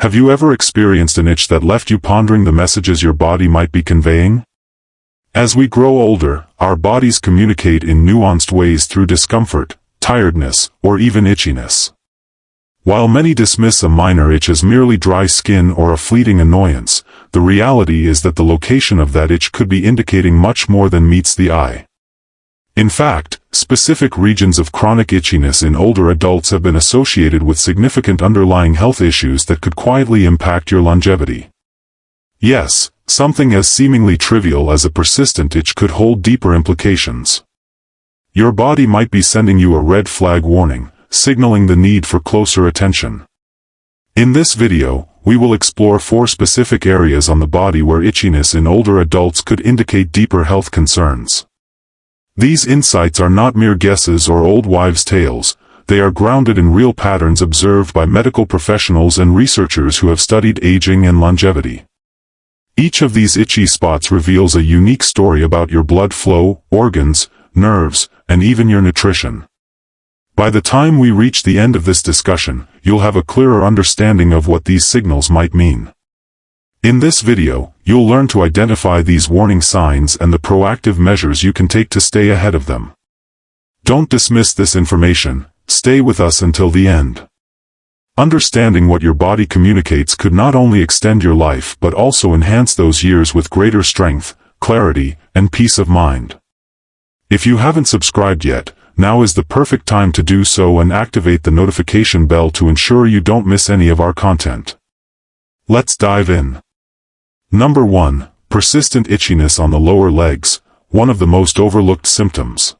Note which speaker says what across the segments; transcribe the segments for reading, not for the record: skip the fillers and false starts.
Speaker 1: Have you ever experienced an itch that left you pondering the messages your body might be conveying? As we grow older, our bodies communicate in nuanced ways through discomfort, tiredness, or even itchiness. While many dismiss a minor itch as merely dry skin or a fleeting annoyance, the reality is that the location of that itch could be indicating much more than meets the eye. In fact, specific regions of chronic itchiness in older adults have been associated with significant underlying health issues that could quietly impact your longevity. Yes, something as seemingly trivial as a persistent itch could hold deeper implications. Your body might be sending you a red flag warning, signaling the need for closer attention. In this video, we will explore 4 specific areas on the body where itchiness in older adults could indicate deeper health concerns. These insights are not mere guesses or old wives' tales. They are grounded in real patterns observed by medical professionals and researchers who have studied aging and longevity. Each of these itchy spots reveals a unique story about your blood flow, organs, nerves, and even your nutrition. By the time we reach the end of this discussion, you'll have a clearer understanding of what these signals might mean. In this video, you'll learn to identify these warning signs and the proactive measures you can take to stay ahead of them. Don't dismiss this information, stay with us until the end. Understanding what your body communicates could not only extend your life but also enhance those years with greater strength, clarity, and peace of mind. If you haven't subscribed yet, now is the perfect time to do so and activate the notification bell to ensure you don't miss any of our content. Let's dive in. Number 1. Persistent itchiness on the lower legs, one of the most overlooked symptoms.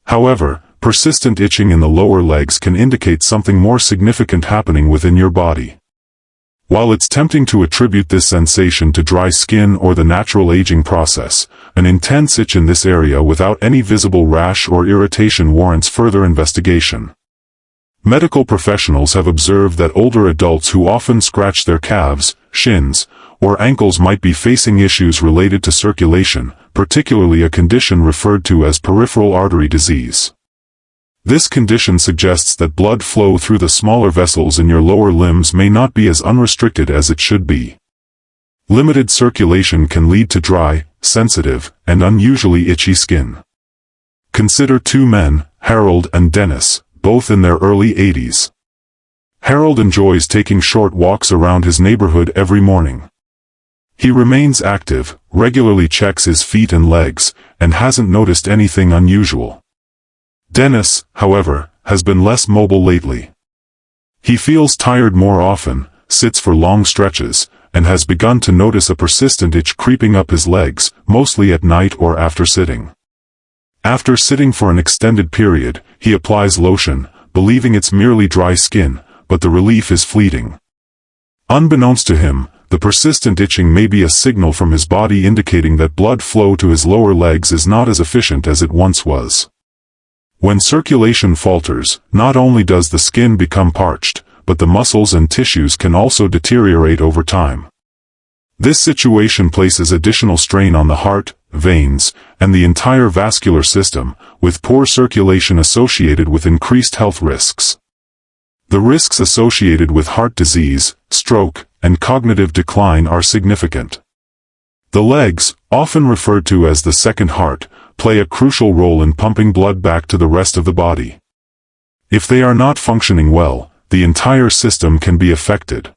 Speaker 1: However, persistent itching in the lower legs can indicate something more significant happening within your body. While it's tempting to attribute this sensation to dry skin or the natural aging process, an intense itch in this area without any visible rash or irritation warrants further investigation. Medical professionals have observed that older adults who often scratch their calves, shins, or ankles might be facing issues related to circulation, particularly a condition referred to as peripheral artery disease. This condition suggests that blood flow through the smaller vessels in your lower limbs may not be as unrestricted as it should be. Limited circulation can lead to dry, sensitive, and unusually itchy skin. Consider 2 men, Harold and Dennis, both in their early 80s. Harold enjoys taking short walks around his neighborhood every morning. He remains active, regularly checks his feet and legs, and hasn't noticed anything unusual. Dennis, however, has been less mobile lately. He feels tired more often, sits for long stretches, and has begun to notice a persistent itch creeping up his legs, mostly at night or after sitting. After sitting for an extended period, he applies lotion, believing it's merely dry skin, but the relief is fleeting. Unbeknownst to him, the persistent itching may be a signal from his body indicating that blood flow to his lower legs is not as efficient as it once was. When circulation falters, not only does the skin become parched, but the muscles and tissues can also deteriorate over time. This situation places additional strain on the heart, veins, and the entire vascular system, with poor circulation associated with increased health risks. The risks associated with heart disease, stroke, and cognitive decline are significant. The legs, often referred to as the second heart, play a crucial role in pumping blood back to the rest of the body. If they are not functioning well, the entire system can be affected.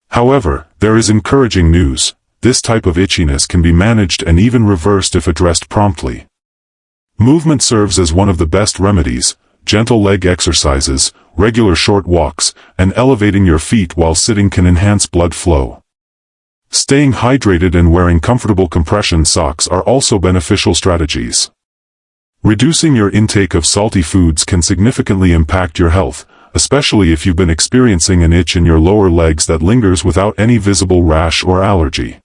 Speaker 1: However, there is encouraging news. This type of itchiness can be managed and even reversed if addressed promptly. Movement serves as one of the best remedies. Gentle leg exercises, regular short walks, and elevating your feet while sitting can enhance blood flow. Staying hydrated and wearing comfortable compression socks are also beneficial strategies. Reducing your intake of salty foods can significantly impact your health, especially if you've been experiencing an itch in your lower legs that lingers without any visible rash or allergy.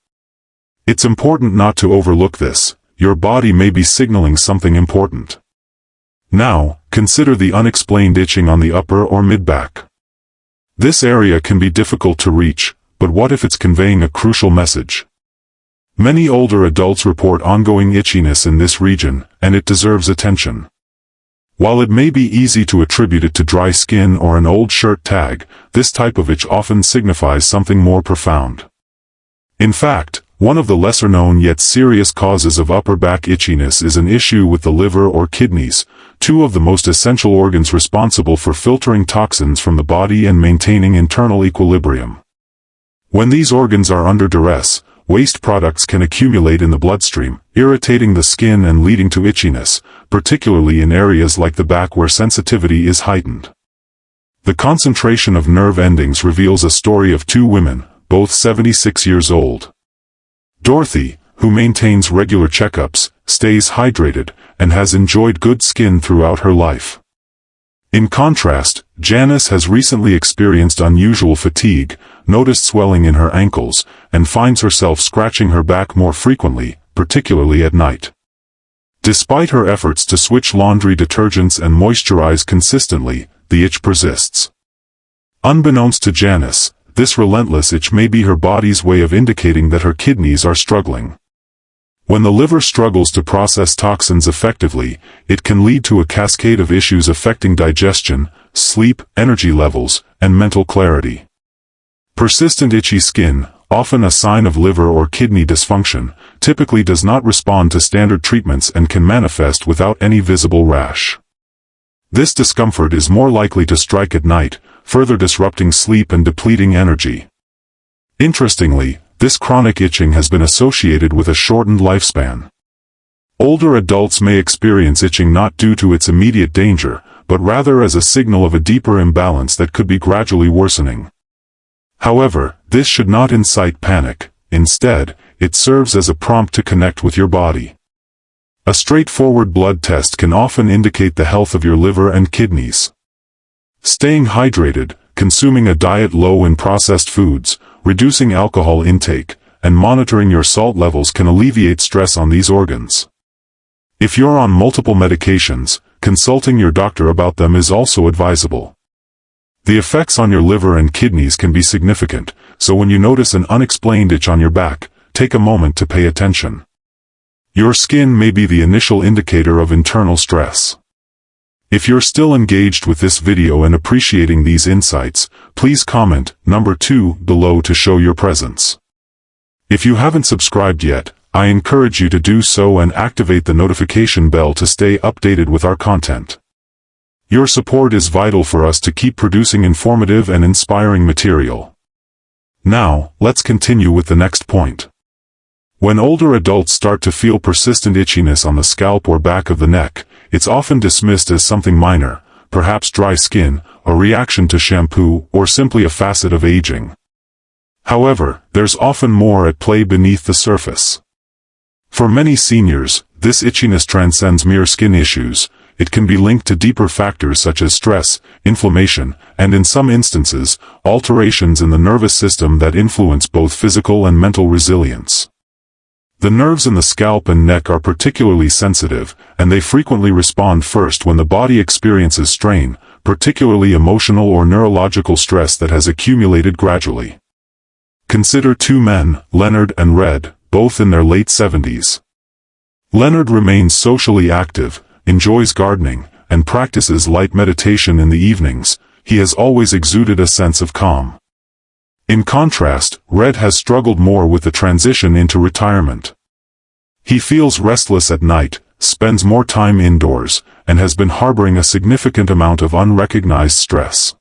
Speaker 1: It's important not to overlook this. Your body may be signaling something important. Now, consider the unexplained itching on the upper or mid-back. This area can be difficult to reach, but what if it's conveying a crucial message? Many older adults report ongoing itchiness in this region, and it deserves attention. While it may be easy to attribute it to dry skin or an old shirt tag, this type of itch often signifies something more profound. In fact, one of the lesser-known yet serious causes of upper back itchiness is an issue with the liver or kidneys, two of the most essential organs responsible for filtering toxins from the body and maintaining internal equilibrium. When these organs are under duress, waste products can accumulate in the bloodstream, irritating the skin and leading to itchiness, particularly in areas like the back where sensitivity is heightened. The concentration of nerve endings reveals a story of two women, both 76 years old. Dorothy, who maintains regular checkups, stays hydrated, and has enjoyed good skin throughout her life. In contrast, Janice has recently experienced unusual fatigue, noticed swelling in her ankles, and finds herself scratching her back more frequently, particularly at night. Despite her efforts to switch laundry detergents and moisturize consistently, the itch persists. Unbeknownst to Janice, this relentless itch may be her body's way of indicating that her kidneys are struggling. When the liver struggles to process toxins effectively, it can lead to a cascade of issues affecting digestion, sleep, energy levels, and mental clarity. Persistent itchy skin, often a sign of liver or kidney dysfunction, typically does not respond to standard treatments and can manifest without any visible rash. This discomfort is more likely to strike at night, further disrupting sleep and depleting energy. Interestingly, this chronic itching has been associated with a shortened lifespan. Older adults may experience itching not due to its immediate danger, but rather as a signal of a deeper imbalance that could be gradually worsening. However, this should not incite panic. Instead, it serves as a prompt to connect with your body. A straightforward blood test can often indicate the health of your liver and kidneys. Staying hydrated, consuming a diet low in processed foods, reducing alcohol intake, and monitoring your salt levels can alleviate stress on these organs. If you're on multiple medications, consulting your doctor about them is also advisable. The effects on your liver and kidneys can be significant, so when you notice an unexplained itch on your back, take a moment to pay attention. Your skin may be the initial indicator of internal stress. If you're still engaged with this video and appreciating these insights, please comment number 2 below to show your presence. If you haven't subscribed yet, I encourage you to do so and activate the notification bell to stay updated with our content. Your support is vital for us to keep producing informative and inspiring material. Now, let's continue with the next point. When older adults start to feel persistent itchiness on the scalp or back of the neck, it's often dismissed as something minor, perhaps dry skin, a reaction to shampoo, or simply a facet of aging. However, there's often more at play beneath the surface. For many seniors, this itchiness transcends mere skin issues. It can be linked to deeper factors such as stress, inflammation, and in some instances, alterations in the nervous system that influence both physical and mental resilience. The nerves in the scalp and neck are particularly sensitive, and they frequently respond first when the body experiences strain, particularly emotional or neurological stress that has accumulated gradually. Consider two men, Leonard and Red, both in their late 70s. Leonard remains socially active, enjoys gardening, and practices light meditation in the evenings. He has always exuded a sense of calm. In contrast, Red has struggled more with the transition into retirement. He feels restless at night, spends more time indoors, and has been harboring a significant amount of unrecognized stress.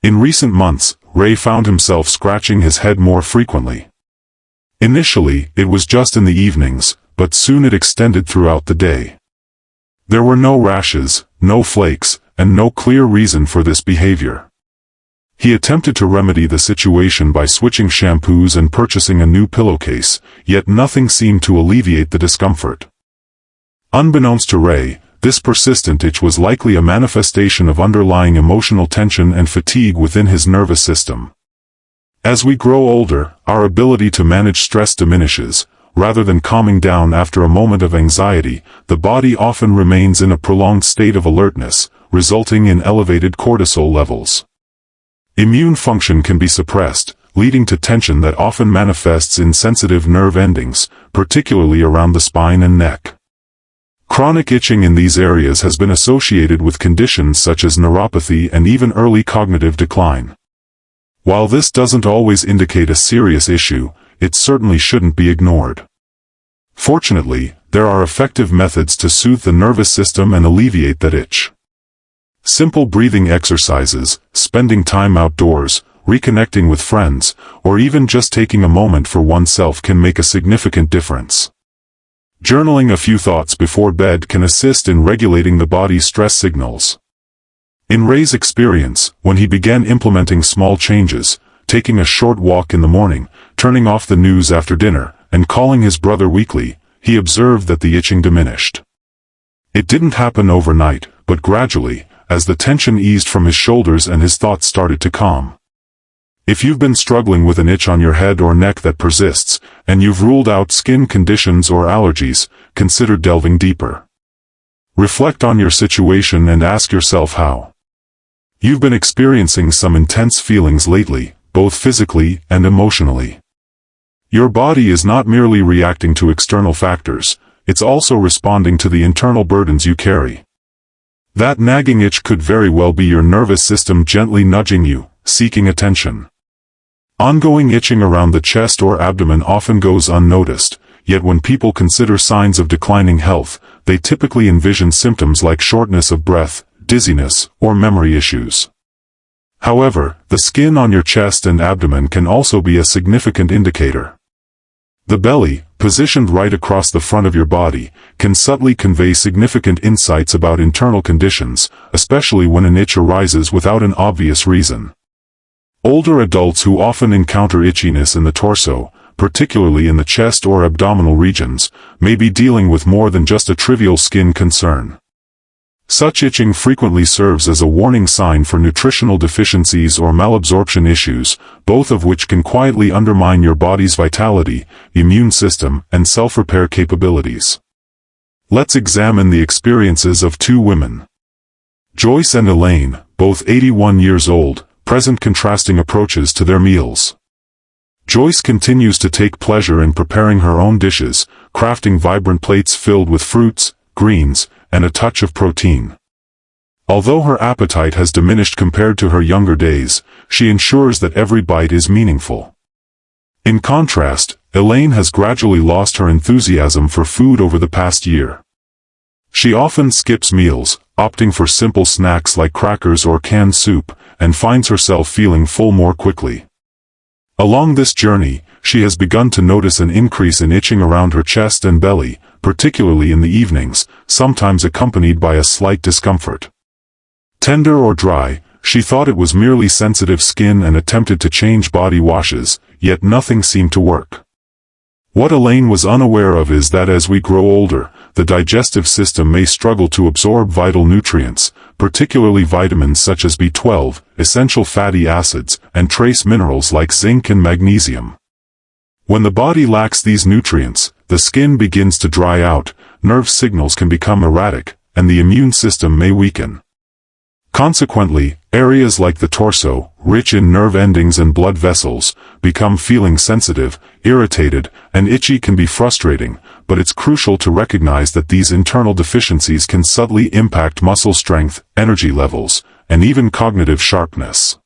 Speaker 1: In recent months, Ray found himself scratching his head more frequently. Initially, it was just in the evenings, but soon it extended throughout the day. There were no rashes, no flakes, and no clear reason for this behavior. He attempted to remedy the situation by switching shampoos and purchasing a new pillowcase, yet nothing seemed to alleviate the discomfort. Unbeknownst to Ray, this persistent itch was likely a manifestation of underlying emotional tension and fatigue within his nervous system. As we grow older, our ability to manage stress diminishes. Rather than calming down after a moment of anxiety, the body often remains in a prolonged state of alertness, resulting in elevated cortisol levels. Immune function can be suppressed, leading to tension that often manifests in sensitive nerve endings, particularly around the spine and neck. Chronic itching in these areas has been associated with conditions such as neuropathy and even early cognitive decline. While this doesn't always indicate a serious issue, it certainly shouldn't be ignored. Fortunately, there are effective methods to soothe the nervous system and alleviate that itch. Simple breathing exercises, spending time outdoors, reconnecting with friends, or even just taking a moment for oneself can make a significant difference. Journaling a few thoughts before bed can assist in regulating the body's stress signals. In Ray's experience, when he began implementing small changes, taking a short walk in the morning, turning off the news after dinner, and calling his brother weekly, he observed that the itching diminished. It didn't happen overnight, but gradually, as the tension eased from his shoulders and his thoughts started to calm. If you've been struggling with an itch on your head or neck that persists, and you've ruled out skin conditions or allergies, consider delving deeper. Reflect on your situation and ask yourself how. You've been experiencing some intense feelings lately, both physically and emotionally. Your body is not merely reacting to external factors, it's also responding to the internal burdens you carry. That nagging itch could very well be your nervous system gently nudging you, seeking attention. Ongoing itching around the chest or abdomen often goes unnoticed, yet when people consider signs of declining health, they typically envision symptoms like shortness of breath, dizziness, or memory issues. However, the skin on your chest and abdomen can also be a significant indicator. The belly, positioned right across the front of your body, can subtly convey significant insights about internal conditions, especially when an itch arises without an obvious reason. Older adults who often encounter itchiness in the torso, particularly in the chest or abdominal regions, may be dealing with more than just a trivial skin concern. Such itching frequently serves as a warning sign for nutritional deficiencies or malabsorption issues, both of which can quietly undermine your body's vitality, immune system, and self-repair capabilities. Let's examine the experiences of two women. Joyce and Elaine, both 81 years old, present contrasting approaches to their meals. Joyce continues to take pleasure in preparing her own dishes, crafting vibrant plates filled with fruits, greens, and a touch of protein. Although her appetite has diminished compared to her younger days, she ensures that every bite is meaningful. In contrast, Elaine has gradually lost her enthusiasm for food over the past year. She often skips meals, opting for simple snacks like crackers or canned soup, and finds herself feeling full more quickly. Along this journey, she has begun to notice an increase in itching around her chest and belly, particularly in the evenings, sometimes accompanied by a slight discomfort. Tender or dry, she thought it was merely sensitive skin and attempted to change body washes, yet nothing seemed to work. What Elaine was unaware of is that as we grow older, the digestive system may struggle to absorb vital nutrients, particularly vitamins such as B12, essential fatty acids, and trace minerals like zinc and magnesium. When the body lacks these nutrients, the skin begins to dry out, nerve signals can become erratic, and the immune system may weaken. Consequently, areas like the torso, rich in nerve endings and blood vessels, become feeling sensitive, irritated, and itchy. Can be frustrating, but it's crucial to recognize that these internal deficiencies can subtly impact muscle strength, energy levels, and even cognitive sharpness.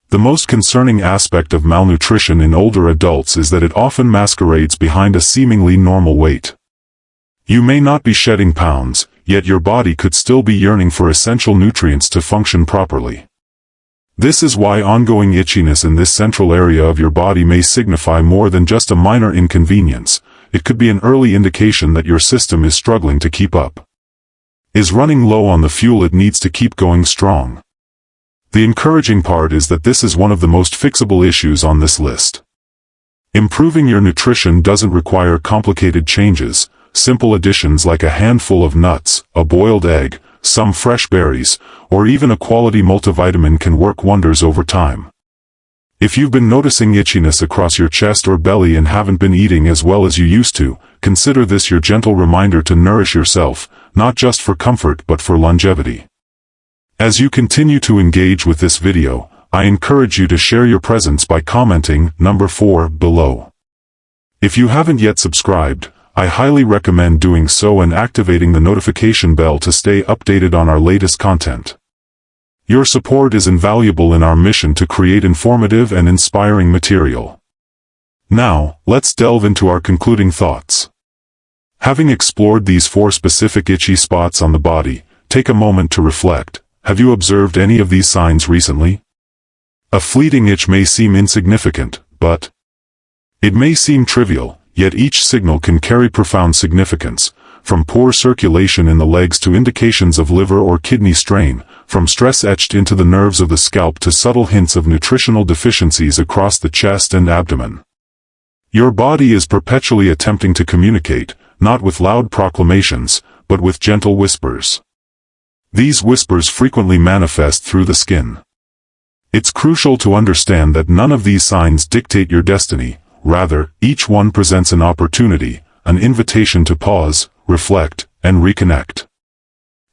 Speaker 1: The most concerning aspect of malnutrition in older adults is that it often masquerades behind a seemingly normal weight. You may not be shedding pounds, yet your body could still be yearning for essential nutrients to function properly. This is why ongoing itchiness in this central area of your body may signify more than just a minor inconvenience. It could be an early indication that your system is struggling to keep up. Is running low on the fuel it needs to keep going strong. The encouraging part is that this is one of the most fixable issues on this list. Improving your nutrition doesn't require complicated changes. Simple additions like a handful of nuts, a boiled egg, some fresh berries, or even a quality multivitamin can work wonders over time. If you've been noticing itchiness across your chest or belly and haven't been eating as well as you used to, consider this your gentle reminder to nourish yourself, not just for comfort but for longevity. As you continue to engage with this video, I encourage you to share your presence by commenting number 4 below. If you haven't yet subscribed, I highly recommend doing so and activating the notification bell to stay updated on our latest content. Your support is invaluable in our mission to create informative and inspiring material. Now, let's delve into our concluding thoughts. Having explored these 4 specific itchy spots on the body, take a moment to reflect. Have you observed any of these signs recently? A fleeting itch may seem insignificant, but it may seem trivial, yet each signal can carry profound significance, from poor circulation in the legs to indications of liver or kidney strain, from stress etched into the nerves of the scalp to subtle hints of nutritional deficiencies across the chest and abdomen. Your body is perpetually attempting to communicate, not with loud proclamations, but with gentle whispers. These whispers frequently manifest through the skin. It's crucial to understand that none of these signs dictate your destiny. Rather, each one presents an opportunity, an invitation to pause, reflect, and reconnect.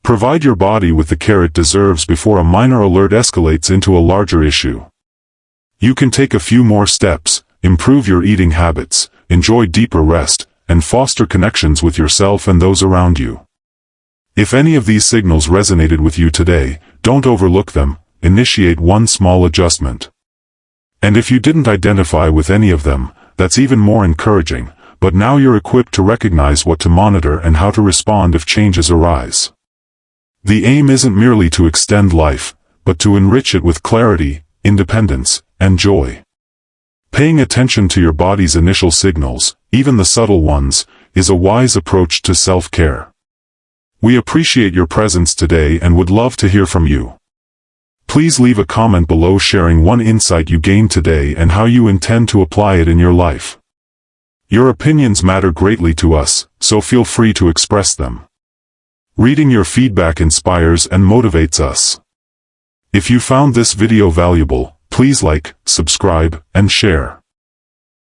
Speaker 1: Provide your body with the care it deserves before a minor alert escalates into a larger issue. You can take a few more steps, improve your eating habits, enjoy deeper rest, and foster connections with yourself and those around you. If any of these signals resonated with you today, don't overlook them, initiate one small adjustment. And if you didn't identify with any of them, that's even more encouraging, but now you're equipped to recognize what to monitor and how to respond if changes arise. The aim isn't merely to extend life, but to enrich it with clarity, independence, and joy. Paying attention to your body's initial signals, even the subtle ones, is a wise approach to self-care. We appreciate your presence today and would love to hear from you. Please leave a comment below sharing one insight you gained today and how you intend to apply it in your life. Your opinions matter greatly to us, so feel free to express them. Reading your feedback inspires and motivates us. If you found this video valuable, please like, subscribe, and share.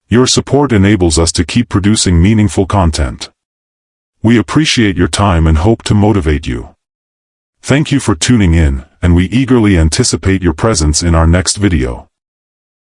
Speaker 1: Your support enables us to keep producing meaningful content. We appreciate your time and hope to motivate you. Thank you for tuning in, and we eagerly anticipate your presence in our next video.